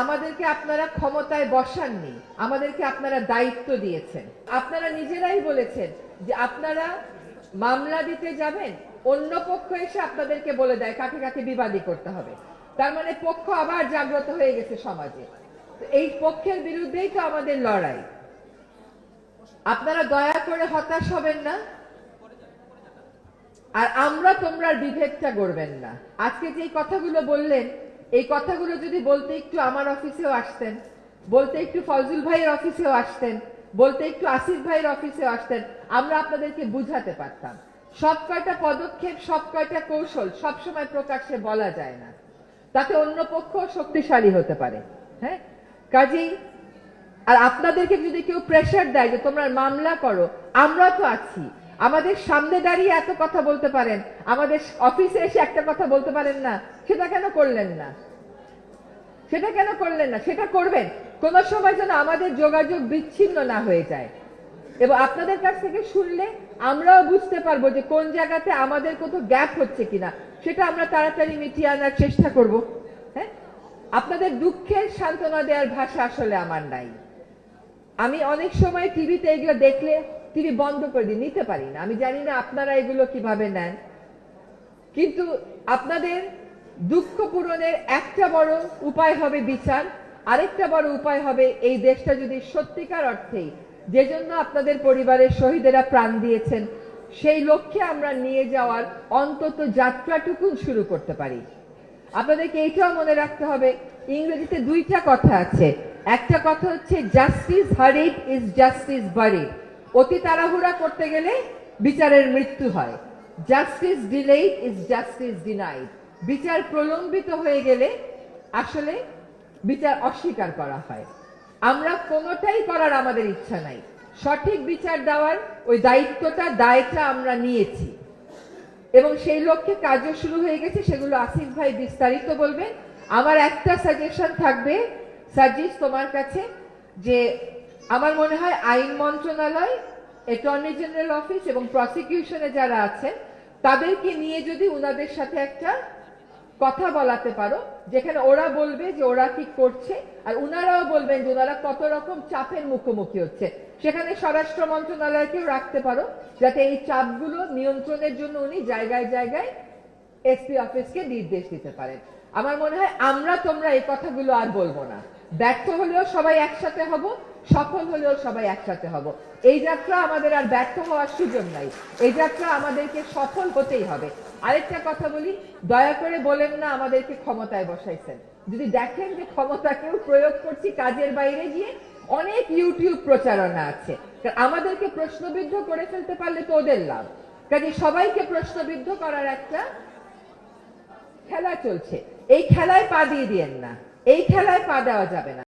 আমাদেরকে আপনারা ক্ষমতায় বসাননি, আমাদেরকে আপনারা দায়িত্ব দিয়েছেন। আপনারা নিজেরাই বলেছেন যে আপনারা মামলা দিতে যাবেন, অন্য পক্ষ এসে আপনাদেরকে বলে দেয় কাকে কাকে বিবাদী করতে হবে। তার মানে পক্ষ আবার জাগ্রত হয়ে গেছে সমাজে। এই পক্ষের বিরুদ্ধেই তো আমাদের লড়াই। আপনারা দয়া করে হতাশ হবেন না, আর আমরা তোমরা বিভেদটা করবেন না। আজকে যে কথাগুলো বললেন, এই কথাগুলো যদি বলতে একটু আমার অফিসেও আসতেন, বলতে একটু ফজল ভাইয়ের অফিসেও আসতেন, বলতে একটু আসিফ ভাইয়ের অফিসেও আসতেন, আমরা আপনাদেরকে বুঝাতে পারতাম। সব কয়টা পদক্ষেপ, সব কয়টা কৌশল সবসময় প্রকাশ্যে বলা যায় না, তাতে অন্য পক্ষ শক্তিশালী হতে পারে। হ্যাঁ, কাজেই আর আপনাদেরকে যদি কেউ প্রেশার দেয় যে তোমরা মামলা করো, আমরা তো আছি। আমাদের সামনে দাঁড়িয়ে এত কথা বলতে পারেন, আমাদের অফিসে এসে একটা কথা বলতে পারেন না, সেটা কেন করলেন না? সেটা কেন করলেন না? সেটা করবেন। কোন সময় যেন আমাদের যোগাযোগ বিচ্ছিন্ন না হয়ে যায়, এবং আপনাদের কাছ থেকে শুনলে আমরাও বুঝতে পারবো যে কোন জায়গাতে আমাদের কত গ্যাপ হচ্ছে কিনা, সেটা আমরা তাড়াতাড়ি মিটিয়ে আনার চেষ্টা করব। হ্যাঁ, আপনাদের দুঃখের সান্ত্বনা দেওয়ার ভাষা আসলে আমার নাই। আমি অনেক সময় টিভিতে এগুলো দেখলে টিভি বন্ধ করে দিই, নিতে পারি না। আমি জানি না আপনারা এগুলো কিভাবে নেন, কিন্তু আপনাদের দুঃখ পূরণের একটা বড় উপায় হবে বিচার, আরেকটা বড় উপায় হবে এই দেশটা যদি সত্যিকার অর্থেই যে জন্য আপনাদের পরিবারের শহীদেরা প্রাণ দিয়েছেন সেই লক্ষ্যে আমরা নিয়ে যাওয়ার অন্তত যাত্রাটুকু শুরু করতে পারি। আপনাদেরকে এইটাও মনে রাখতে হবে, ইংরেজিতে দুইটা কথা আছে। একটা কথা হচ্ছে জাস্টিস হারিড ইজ জাস্টিস বারিড। অতি তাড়াহুড়া করতে গেলে বিচারের মৃত্যু হয়। Justice delayed is justice denied. বিচার প্রলম্বিত হয়ে গেলে আসলে বিচার অস্বীকার করা হয়। আমরা কোনোটাই করার আমাদের ইচ্ছা নাই। সঠিক বিচার দেওয়ার ওই দায়িত্বটা, দায়টা আমরা নিয়েছি, এবং সেই লক্ষ্যে কাজও শুরু হয়ে গেছে। সেগুলো আসিফ ভাই বিস্তারিত বলবেন। আমার একটা সাজেশন থাকবে সাজিস তোমার কাছে, যে আমার মনে হয় আইন মন্ত্রণালয়, অ্যাটর্নি জেনারেল অফিস এবং প্রসিকিউশনে যারা আছেন তাদেরকে নিয়ে যদি ওনাদের সাথে একটা কথা বলাতে পারো, যেখানে ওরা বলবে যে ওরা কি করছে আর ওনারাও বলবেন যে ওনারা কত রকম চাপের মুখোমুখি হচ্ছে, সেখানে স্বরাষ্ট্র মন্ত্রণালয়কেও রাখতে পারো, যাতে এই চাপগুলো নিয়ন্ত্রণের জন্য উনি জায়গায় জায়গায় এসপি অফিসকে নির্দেশ দিতে পারেন। আমার মনে হয় আমরা তোমরা এই কথাগুলো আর বলবো না। ব্যর্থ হলেও সবাই একসাথে হব, সফল হলেও সবাই একসাথে হব। এই যাত্রা আমাদের আর ব্যর্থ হওয়ার সুযোগ নাই। এই যাত্রা আমাদেরকে সফল হতেই হবে। আরেকটা কথা বলি, দয়া করে বলেন না আমাদেরকে ক্ষমতায় বসাইছেন। যদি দেখেন যে ক্ষমতাকেও প্রয়োগ করছি কাজের বাইরে গিয়ে, অনেক ইউটিউব প্রচারণা আছে। আমাদেরকে প্রশ্নবিদ্ধ করে ফেলতে পারলে তো ওদের লাভ। কাজে সবাইকে প্রশ্নবিদ্ধ করার একটা খেলা চলছে, এই খেলায় পা দিয়ে দিয়েন না, এই খেলায় পা দেওয়া যাবে না।